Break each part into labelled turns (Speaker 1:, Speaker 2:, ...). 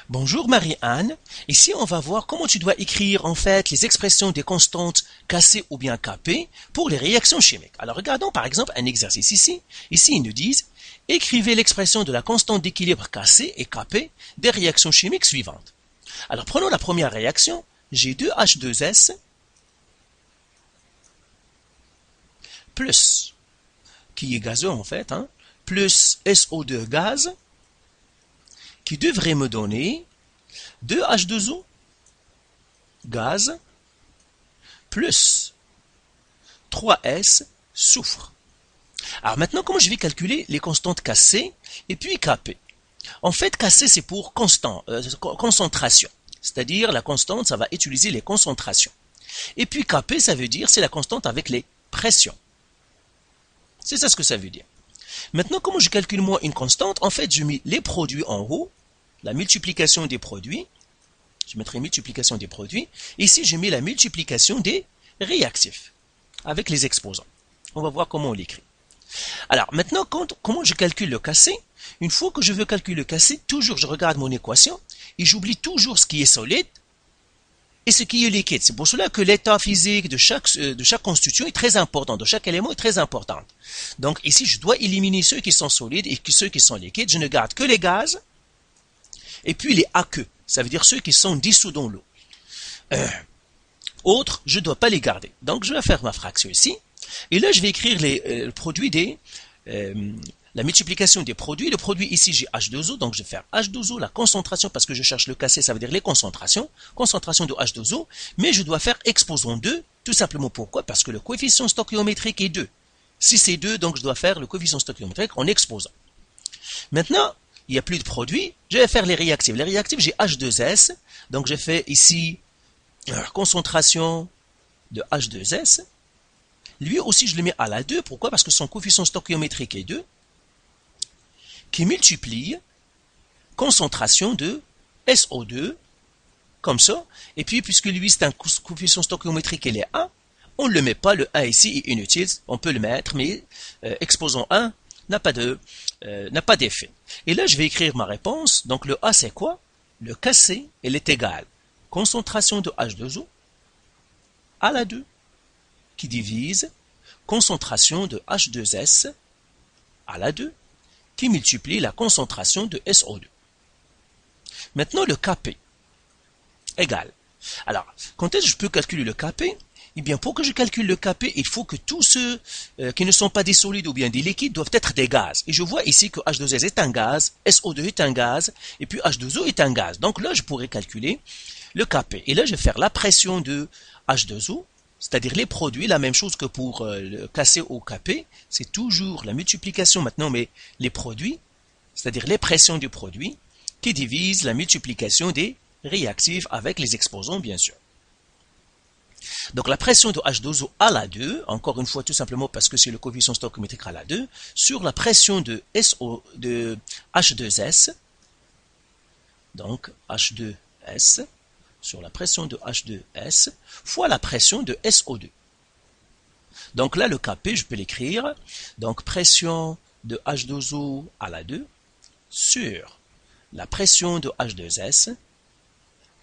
Speaker 1: Bonjour Marie-Anne. Ici, on va voir comment tu dois écrire en fait les expressions des constantes cassées ou bien capées pour les réactions chimiques. Alors regardons par exemple un exercice ici. Ici, ils nous disent écrivez l'expression de la constante d'équilibre cassée et capée des réactions chimiques suivantes. Alors prenons la première réaction. J'ai 2H2S plus, qui est gazeux en fait, plus SO2 gaz, qui devrait me donner 2H2O gaz plus 3S soufre. Alors maintenant, comment je vais calculer les constantes cassées et puis capées? En fait, cassé c'est pour concentration. C'est-à-dire la constante, ça va utiliser les concentrations. Et puis capé, ça veut dire c'est la constante avec les pressions. C'est ça ce que ça veut dire. Maintenant, comment je calcule moi une constante? En fait, je mets les produits en haut, la multiplication des produits. Je mettrai multiplication des produits. Ici, je mets la multiplication des réactifs avec les exposants. On va voir comment on l'écrit. Alors, maintenant, comment je calcule le cassé? Une fois que je veux calculer le cassé, toujours je regarde mon équation et j'oublie toujours ce qui est solide et ce qui est liquide. C'est pour cela que l'état physique de chaque constituant est très important, de chaque élément est très important. Donc ici, je dois éliminer ceux qui sont solides et ceux qui sont liquides. Je ne garde que les gaz et puis les aqueux. Ça veut dire ceux qui sont dissous dans l'eau. Autres, je ne dois pas les garder. Donc je vais faire ma fraction ici. Et là, je vais écrire le produit la multiplication des produits. Le produit ici, j'ai H2O, donc je vais faire H2O, la concentration, parce que je cherche le cassé, ça veut dire les concentrations. Concentration de H2O, mais je dois faire exposant 2, tout simplement pourquoi? Parce que le coefficient stoichiométrique est 2. Si c'est 2, donc je dois faire le coefficient stoichiométrique en exposant. Maintenant, il n'y a plus de produits, je vais faire les réactifs. Les réactifs, j'ai H2S, donc je fais ici concentration de H2S. Lui aussi, je le mets à la 2. Pourquoi? Parce que son coefficient stoichiométrique est 2, qui multiplie concentration de SO2, comme ça. Et puis, puisque lui, c'est un coefficient stoichiométrique, il est 1, on ne le met pas. Le 1 ici est inutile. On peut le mettre, mais exposant 1 n'a pas d'effet. Et là, je vais écrire ma réponse. Donc, le A, c'est quoi? Le cassé, il est égal. Concentration de H2O à la 2, qui divise concentration de H2S à la 2, qui multiplie la concentration de SO2. Maintenant, le Kp égale. Alors, quand est-ce que je peux calculer le Kp? Eh bien, pour que je calcule le Kp, il faut que tous ceux qui ne sont pas des solides ou bien des liquides doivent être des gaz. Et je vois ici que H2S est un gaz, SO2 est un gaz, et puis H2O est un gaz. Donc là, je pourrais calculer le Kp. Et là, je vais faire la pression de H2O, c'est-à-dire les produits, la même chose que pour le cassé au Kp, c'est toujours la multiplication maintenant, mais les produits, c'est-à-dire les pressions du produit, qui divise la multiplication des réactifs avec les exposants, bien sûr. Donc la pression de H2O à la 2, encore une fois tout simplement parce que c'est le coefficient stoichiométrique à la 2, sur la pression de H2S, donc H2S, sur la pression de H2S, fois la pression de SO2. Donc là, le Kp, je peux l'écrire, donc pression de H2O à la 2, sur la pression de H2S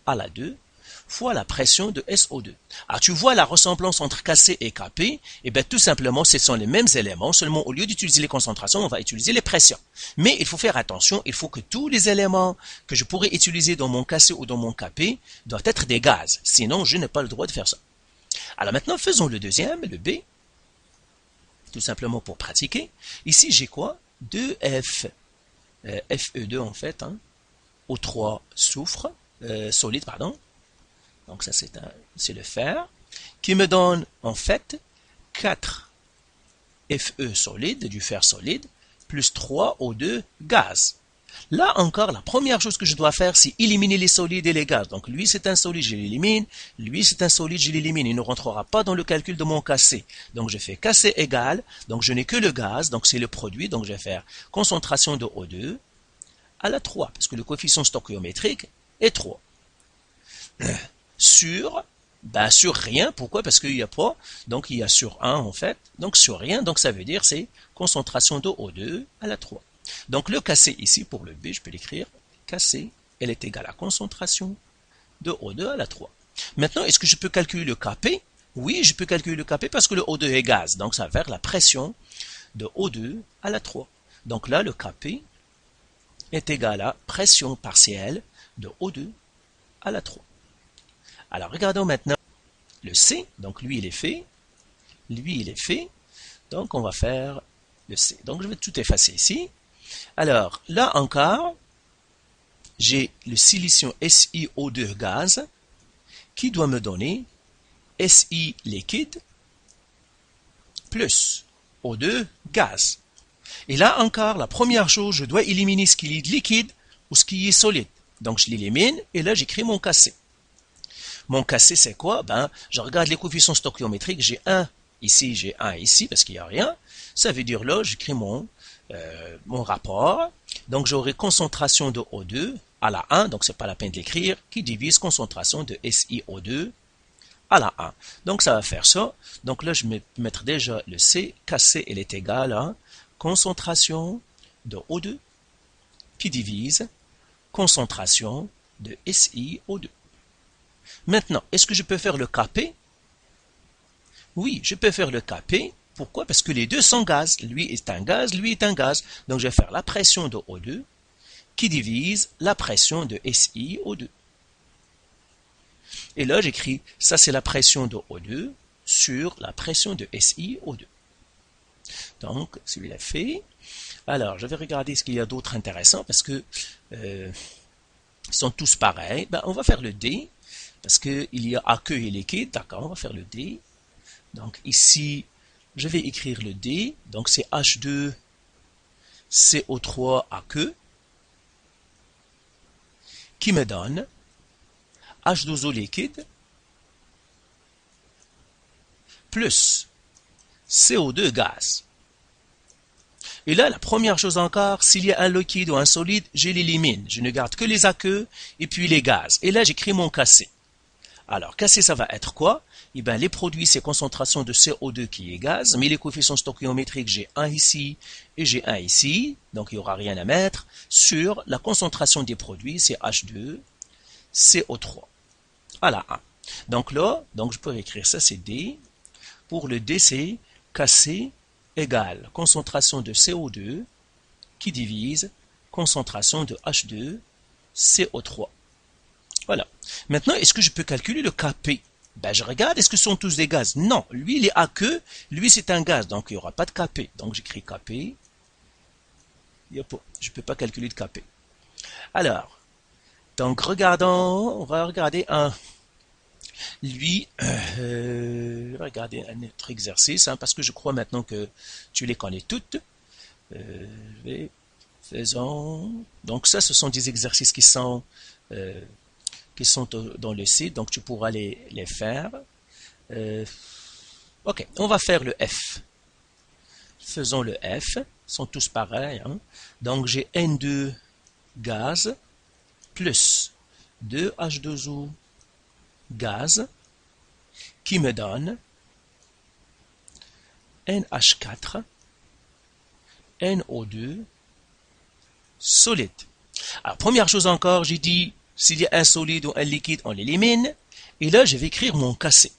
Speaker 1: à la 2, fois la pression de SO2. Alors tu vois la ressemblance entre cassé et Kp, et bien tout simplement ce sont les mêmes éléments, seulement au lieu d'utiliser les concentrations, on va utiliser les pressions. Mais il faut faire attention, il faut que tous les éléments que je pourrais utiliser dans mon cassé ou dans mon Kp doivent être des gaz, sinon je n'ai pas le droit de faire ça. Alors maintenant faisons le deuxième, le B, tout simplement pour pratiquer. Ici j'ai quoi? 2F, Fe2 en fait, O3 soufre, solide pardon. Donc ça c'est le fer, qui me donne en fait 4 Fe solide, du fer solide, plus 3 O2 gaz. Là encore, la première chose que je dois faire, c'est éliminer les solides et les gaz. Donc lui c'est un solide, je l'élimine, lui c'est un solide, je l'élimine. Il ne rentrera pas dans le calcul de mon cassé. Donc je fais cassé égal, donc je n'ai que le gaz, donc c'est le produit, donc je vais faire concentration de O2 à la 3, parce que le coefficient stoichiométrique est 3. Sur rien, pourquoi? Parce qu'il n'y a pas, donc il y a sur 1 en fait, donc sur rien, donc ça veut dire c'est concentration de O2 à la 3. Donc le cassé ici pour le B, je peux l'écrire, cassé elle est égale à concentration de O2 à la 3. Maintenant, est-ce que je peux calculer le Kp? Oui, je peux calculer le Kp parce que le O2 est gaz. Donc, ça va faire la pression de O2 à la 3. Donc là, le Kp est égal à pression partielle de O2 à la 3. Alors, regardons maintenant le C. Donc, lui, il est fait. Lui, il est fait. Donc, on va faire le C. Donc, je vais tout effacer ici. Alors, là encore, j'ai le silicium SiO2 gaz qui doit me donner Si liquide plus O2 gaz. Et là encore, la première chose, je dois éliminer ce qui est liquide ou ce qui est solide. Donc, je l'élimine et là, j'écris mon Kc. Mon Kc, c'est quoi? Ben, je regarde les coefficients stoichiométriques. J'ai 1 ici, j'ai 1 ici parce qu'il n'y a rien. Ça veut dire là, j'écris mon rapport. Donc, j'aurai concentration de O2 à la 1, donc c'est pas la peine de l'écrire, qui divise concentration de SiO2 à la 1. Donc, ça va faire ça. Donc là, je vais mettre déjà le C. Kc, elle est égale à concentration de O2 qui divise concentration de SiO2. Maintenant, est-ce que je peux faire le Kp? Oui, je peux faire le Kp. Pourquoi? Parce que les deux sont gaz. Lui est un gaz, lui est un gaz. Donc, je vais faire la pression de O2 qui divise la pression de SiO2. Et là, j'écris, ça c'est la pression de O2 sur la pression de SiO2. Donc, celui-là fait. Alors, je vais regarder ce qu'il y a d'autre intéressant parce que ils sont tous pareils. Ben, on va faire le D parce qu'il y a aqueux et liquide. D'accord, on va faire le D. Donc, ici, je vais écrire le D. Donc, c'est H2CO3 aqueux qui me donne H2O liquide plus CO2 gaz. Et là, la première chose encore, s'il y a un liquide ou un solide, je l'élimine. Je ne garde que les aqueux et puis les gaz. Et là, j'écris mon Kc. Alors, Kc, ça va être quoi? Eh bien, les produits, c'est concentration de CO2 qui est gaz, mais les coefficients stoichiométriques, j'ai 1 ici et j'ai 1 ici, donc il n'y aura rien à mettre. Sur la concentration des produits, c'est H2CO3 à la 1. Donc là, je peux écrire ça, c'est D. Pour le D, c'est Kc égale concentration de CO2 qui divise concentration de H2CO3. Voilà. Maintenant, est-ce que je peux calculer le Kp? Ben, je regarde, est-ce que ce sont tous des gaz? Non, lui, il est aqueux, lui, c'est un gaz, donc il n'y aura pas de Kp. Donc, j'écris Kp. Je ne peux pas calculer de Kp. Alors, donc, regardons, on va regarder regarder un autre exercice, parce que je crois maintenant que tu les connais toutes. Faisons. Donc, ça, ce sont des exercices qui sont dans le site, donc tu pourras les faire. Ok, on va faire le F. Faisons le F, ils sont tous pareils. Donc j'ai N2 gaz plus 2H2O gaz qui me donne NH4 NO2 solide. Alors première chose encore, j'ai dit s'il y a un solide ou un liquide, on l'élimine. Et là, je vais écrire mon Kc.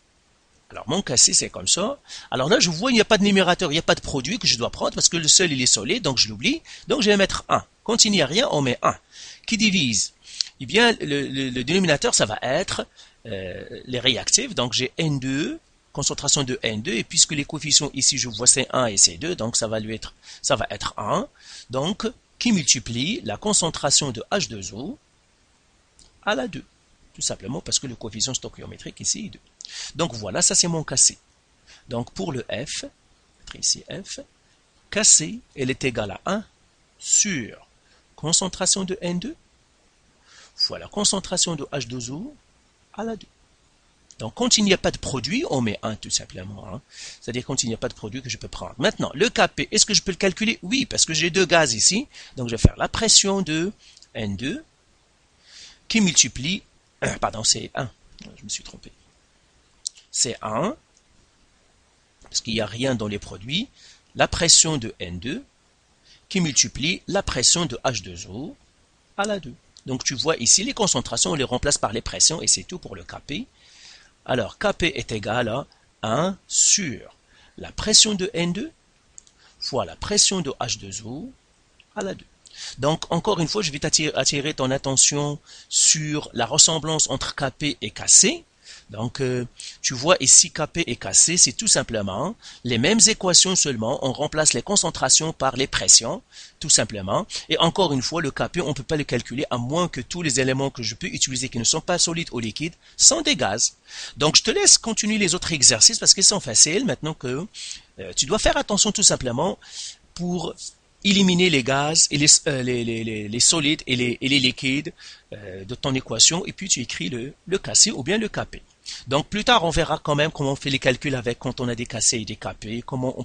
Speaker 1: Alors, mon Kc, c'est comme ça. Alors là, je vois, il n'y a pas de numérateur, il n'y a pas de produit que je dois prendre parce que le seul, il est solide, donc je l'oublie. Donc, je vais mettre 1. Quand il n'y a rien, on met 1. Qui divise? Eh bien, le dénominateur, ça va être les réactifs. Donc, j'ai N2, concentration de N2. Et puisque les coefficients ici, je vois C1 et C2, donc ça va être 1. Donc, qui multiplie la concentration de H2O à la 2. Tout simplement parce que le coefficient stoichiométrique ici est 2. Donc voilà, ça c'est mon Kc. Donc pour le F, ici F, Kc, elle est égale à 1 sur concentration de N2 fois la concentration de H2O à la 2. Donc quand il n'y a pas de produit, on met 1 tout simplement. C'est-à-dire quand il n'y a pas de produit que je peux prendre. Maintenant, le Kp, est-ce que je peux le calculer? Oui, parce que j'ai deux gaz ici. Donc je vais faire la pression de N2 qui multiplie, pardon, c'est 1, je me suis trompé, c'est 1, parce qu'il n'y a rien dans les produits, la pression de N2 qui multiplie la pression de H2O à la 2. Donc tu vois ici les concentrations, on les remplace par les pressions et c'est tout pour le Kp. Alors Kp est égal à 1 sur la pression de N2 fois la pression de H2O à la 2. Donc encore une fois, je vais attirer ton attention sur la ressemblance entre Kp et Kc. Donc, tu vois ici Kp et Kc, c'est tout simplement les mêmes équations seulement. On remplace les concentrations par les pressions, tout simplement. Et encore une fois, le Kp, on ne peut pas le calculer à moins que tous les éléments que je peux utiliser qui ne sont pas solides ou liquides sont des gaz. Donc, je te laisse continuer les autres exercices parce qu'ils sont faciles. Maintenant que tu dois faire attention tout simplement pour éliminer les gaz et les solides et les liquides de ton équation et puis tu écris le Kc ou bien le Kp. Donc plus tard on verra quand même comment on fait les calculs avec quand on a des Kc et des Kp, comment on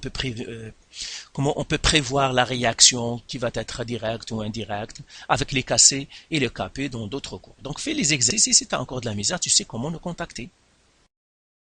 Speaker 1: peut prévoir la réaction qui va être directe ou indirecte avec les Kc et le Kp dans d'autres cours. Donc fais les exercices, si tu as encore de la misère, tu sais comment nous contacter.